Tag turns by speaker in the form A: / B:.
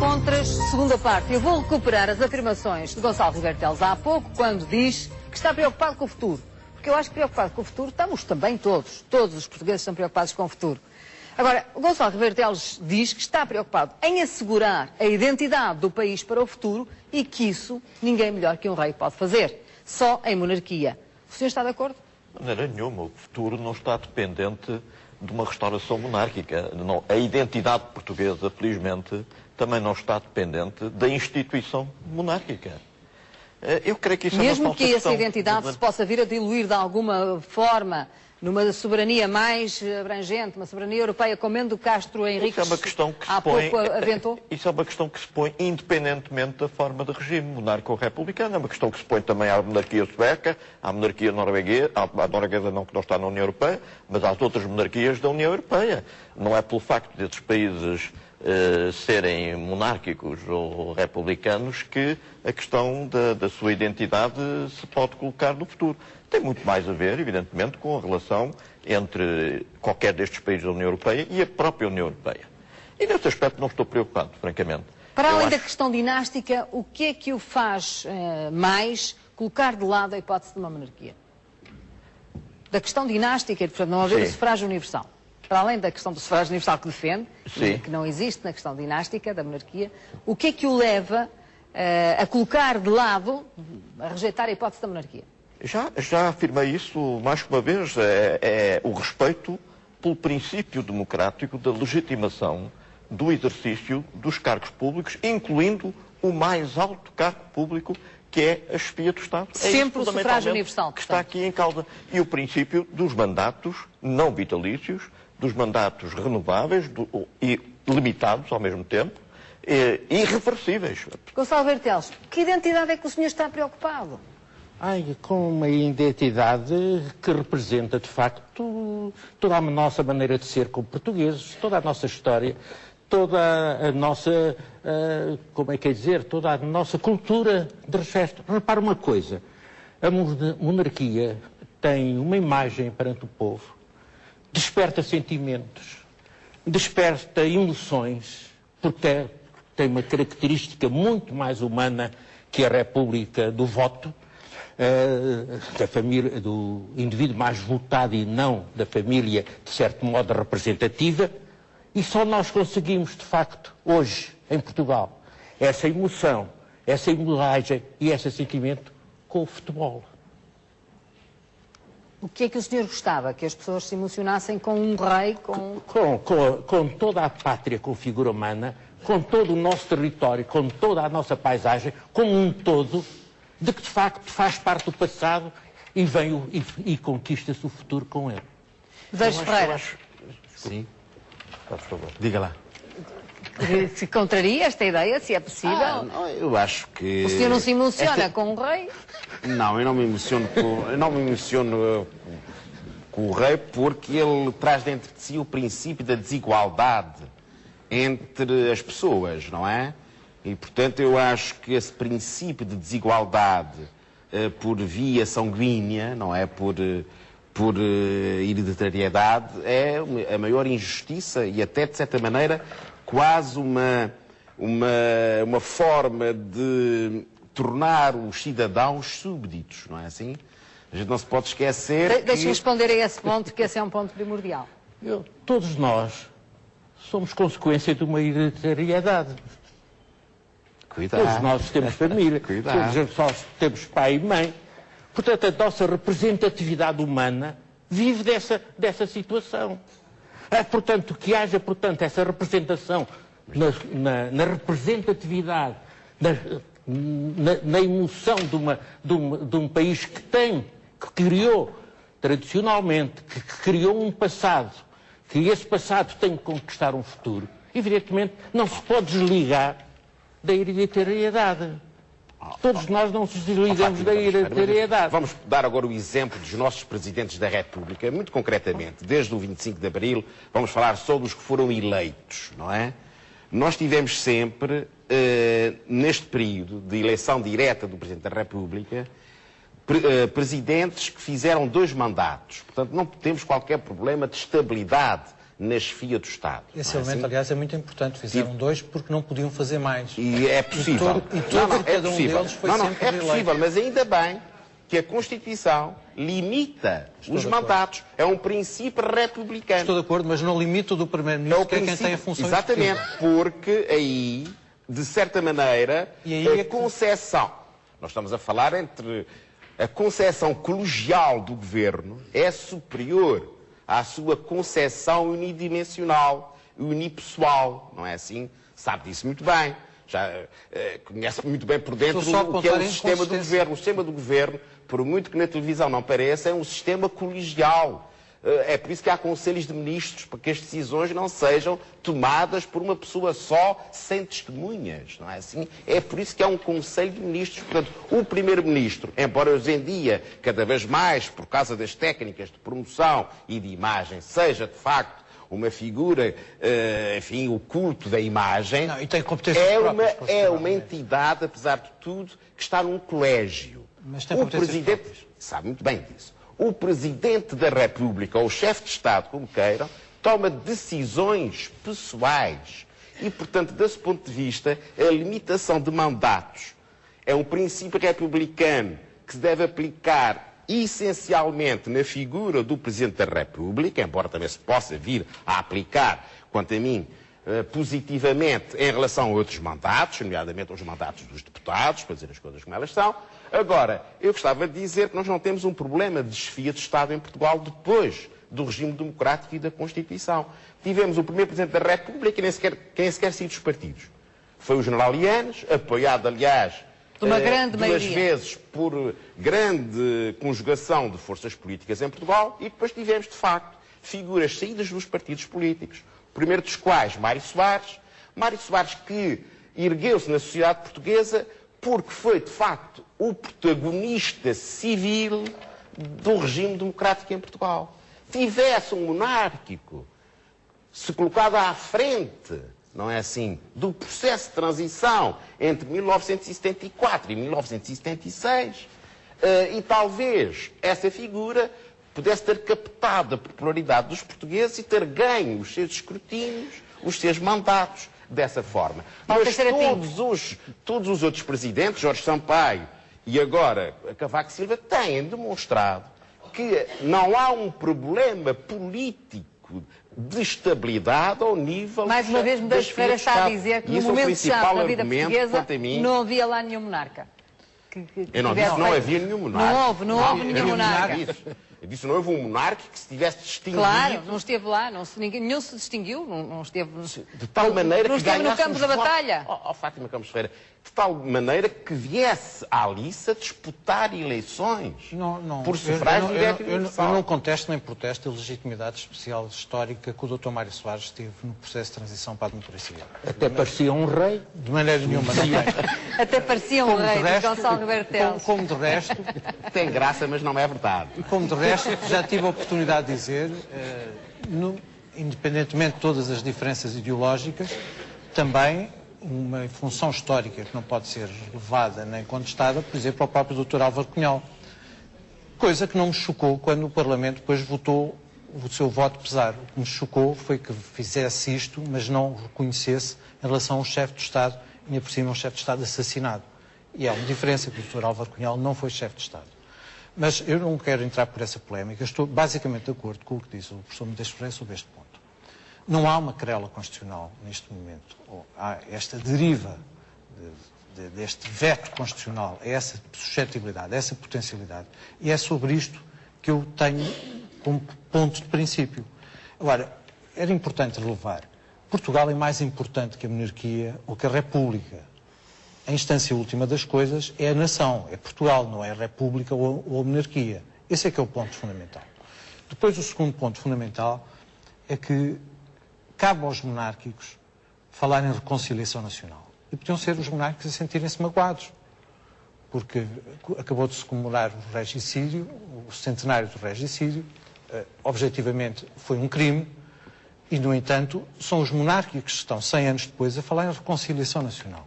A: Contras, segunda parte. Eu vou recuperar as afirmações de Gonçalo Ribeiro Teles há pouco, quando diz que está preocupado com o futuro. Porque eu acho que preocupado com o futuro estamos também todos. Todos os portugueses estão preocupados com o futuro. Agora, o Gonçalo Ribeiro Teles diz que está preocupado em assegurar a identidade do país para o futuro e que isso ninguém melhor que um rei pode fazer. Só em monarquia. O senhor está de acordo?
B: De maneira nenhuma. O futuro não está dependente de uma restauração monárquica. Não, a identidade portuguesa, felizmente, também não está dependente da instituição monárquica. Eu creio que isso
A: mesmo
B: é uma
A: que essa identidade se possa vir a diluir de alguma forma numa soberania mais abrangente, uma soberania europeia, como Mendo Castro Henriques há pouco aventou?
B: Isso é uma questão que se põe independentemente da forma de regime monárquico ou republicano. É uma questão que se põe também à monarquia sueca, à monarquia norueguesa, à norueguesa não, que não está na União Europeia, mas às outras monarquias da União Europeia. Não é pelo facto desses países serem monárquicos ou republicanos que a questão da sua identidade se pode colocar no futuro. Tem muito mais a ver, evidentemente, com a relação entre qualquer destes países da União Europeia e a própria União Europeia. E nesse aspecto não estou preocupado, francamente.
A: Para além da questão dinástica, o que é que o faz mais colocar de lado a hipótese de uma monarquia? Da questão dinástica, portanto, não haver o sufrágio universal. Para além da questão do sufrágio universal que defende, que não existe na questão dinástica da monarquia, o que é que o leva a colocar de lado, a rejeitar a hipótese da monarquia?
B: Já afirmei isso mais que uma vez, é o respeito pelo princípio democrático da legitimação do exercício dos cargos públicos, incluindo o mais alto cargo público, que é a chefia do Estado.
A: Sempre o sufrágio universal.
B: Que está aqui em causa. E o princípio dos mandatos não vitalícios, dos mandatos renováveis e limitados ao mesmo tempo, irreversíveis.
A: Gonçalo Ribeiro Teles, que identidade é que o senhor está preocupado?
C: Com uma identidade que representa, de facto, toda a nossa maneira de ser como portugueses, toda a nossa história, toda a nossa, toda a nossa cultura de resto. Repara uma coisa, a monarquia tem uma imagem perante o povo, desperta sentimentos, desperta emoções, porque tem uma característica muito mais humana que a república do voto, da família, do indivíduo mais votado e não da família, de certo modo, representativa, e só nós conseguimos, de facto, hoje, em Portugal, essa emoção, essa imagem e esse sentimento com o futebol.
A: O que é que o senhor gostava? Que as pessoas se emocionassem com um rei,
C: com toda a pátria com figura humana, com todo o nosso território, com toda a nossa paisagem, como um todo, de que de facto faz parte do passado e vem e conquista-se o futuro com ele.
A: Medeiros Ferreira.
D: Sim.
B: Por favor.
D: Diga lá.
A: Se contraria esta ideia, se é possível?
D: Não, eu acho que...
A: O senhor não se emociona com o rei?
D: Não, eu não me emociono com o rei porque ele traz dentro de si o princípio da desigualdade entre as pessoas, não é? E, portanto, eu acho que esse princípio de desigualdade por via sanguínea, não é? Por hereditariedade, é a maior injustiça e até, de certa maneira, quase uma forma de tornar os cidadãos súbditos, não é assim? A gente não se pode esquecer
A: Deixe-me responder a esse ponto, que esse é um ponto primordial.
C: Todos nós somos consequência de uma hereditariedade.
D: Cuidado.
C: Todos nós temos família, todos nós temos pai e mãe. Portanto, a nossa representatividade humana vive dessa situação. Portanto, que haja, essa representação na representatividade, na emoção de um país que criou tradicionalmente, que criou um passado, que esse passado tem que conquistar um futuro. Evidentemente, não se pode desligar da hereditariedade. Todos nós não nos desligamos da hereditariedade.
D: Vamos dar agora o exemplo dos nossos presidentes da República, muito concretamente, desde o 25 de Abril, vamos falar sobre os que foram eleitos, não é? Nós tivemos sempre, neste período de eleição direta do Presidente da República, presidentes que fizeram 2 mandatos. Portanto, não temos qualquer problema de estabilidade na chefia do Estado.
E: Esse elemento, aliás, é muito importante. Fizeram 2 porque não podiam fazer mais.
D: E é possível.
E: Cada um deles foi sempre
D: é possível, mas ainda bem que a Constituição limita os mandatos. É um princípio republicano.
E: Estou de acordo, mas não limita o do Primeiro-Ministro, que é quem tem a função
D: exatamente, porque aí, de certa maneira, a concessão... Nós estamos a falar entre... A concessão colegial do Governo é superior à sua concessão unidimensional, unipessoal. Não é assim? Sabe disso muito bem. Já conhece muito bem por dentro o que é o sistema do Governo. O sistema do Governo, por muito que na televisão não pareça, é um sistema colegial. É por isso que há conselhos de ministros, para que as decisões não sejam tomadas por uma pessoa só, sem testemunhas, não é assim? É por isso que há um conselho de ministros. Portanto, o primeiro-ministro, embora hoje em dia, cada vez mais, por causa das técnicas de promoção e de imagem, seja de facto uma figura, enfim, o culto da imagem,
E: não, e tem competências
D: é uma entidade, apesar de tudo, que está num colégio.
E: Mas tem
D: o Presidente sabe muito bem disso. O Presidente da República, ou o chefe de Estado, como queiram, toma decisões pessoais. E, portanto, desse ponto de vista, a limitação de mandatos é um princípio republicano que se deve aplicar essencialmente na figura do Presidente da República, embora também se possa vir a aplicar, quanto a mim, positivamente em relação a outros mandatos, nomeadamente aos mandatos dos deputados, para dizer as coisas como elas são. Agora, eu gostava de dizer que nós não temos um problema de chefia de Estado em Portugal depois do regime democrático e da Constituição. Tivemos o primeiro Presidente da República que nem sequer saiu dos partidos. Foi o general Yanes, apoiado, aliás,
A: de uma grande
D: duas vezes por grande conjugação de forças políticas em Portugal, e depois tivemos, de facto, figuras saídas dos partidos políticos. O primeiro dos quais, Mário Soares. Mário Soares que ergueu-se na sociedade portuguesa porque foi, de facto, o protagonista civil do regime democrático em Portugal. Tivesse um monárquico se colocado à frente, não é assim, do processo de transição entre 1974 e 1976, e talvez essa figura pudesse ter captado a popularidade dos portugueses e ter ganho os seus escrutínios, os seus mandatos dessa forma. Mas todos os outros presidentes, Jorge Sampaio e agora Cavaco Silva, têm demonstrado que não há um problema político de estabilidade ao nível...
A: Mais uma vez, Medeiros Ferreira está a dizer que no momento-chave da vida portuguesa não havia lá nenhum monarca.
D: Eu não disse que não havia nenhum monarca.
A: Não houve nenhum monarca.
D: Eu disse que não houve um monarca que se tivesse distinguido.
A: Claro, não esteve lá, nenhum se distinguiu, não esteve...
D: De tal maneira
A: não
D: que
A: esteve no campo da batalha.
D: Fátima Campos Ferreira, de tal maneira que viesse a Alice a disputar eleições por sufrágio direto e universal.
E: Eu não contesto nem protesto a legitimidade especial histórica que o Dr. Mário Soares teve no processo de transição para a democracia.
C: Até parecia um rei.
E: De maneira nenhuma.
A: Até parecia um rei, de Gonçalo Rebelo Teles.
E: Como de resto...
D: Tem graça, mas não é verdade.
E: Como de resto, já tive a oportunidade de dizer, independentemente de todas as diferenças ideológicas, também uma função histórica que não pode ser relevada nem contestada, por exemplo, ao próprio Dr. Álvaro Cunhal. Coisa que não me chocou quando o Parlamento depois votou o seu voto pesar. O que me chocou foi que fizesse isto, mas não reconhecesse em relação ao chefe de Estado, e por cima um chefe de Estado assassinado. E há uma diferença, que o Dr. Álvaro Cunhal não foi chefe de Estado. Mas eu não quero entrar por essa polémica, estou basicamente de acordo com o que disse o professor Medeiros Ferreira sobre este ponto. Não há uma querela constitucional neste momento. Há esta deriva deste veto constitucional, essa suscetibilidade, essa potencialidade. E é sobre isto que eu tenho como ponto de princípio. Agora, era importante relevar, Portugal é mais importante que a monarquia ou que a república. A instância última das coisas é a nação, é Portugal, não é a república ou a monarquia. Esse é que é o ponto fundamental. Depois, o segundo ponto fundamental é que cabe aos monárquicos falar em reconciliação nacional. E podiam ser os monárquicos a sentirem-se magoados, porque acabou de se comemorar o regicídio, o centenário do regicídio, objetivamente foi um crime, e, no entanto, são os monárquicos que estão 100 anos depois a falar em reconciliação nacional.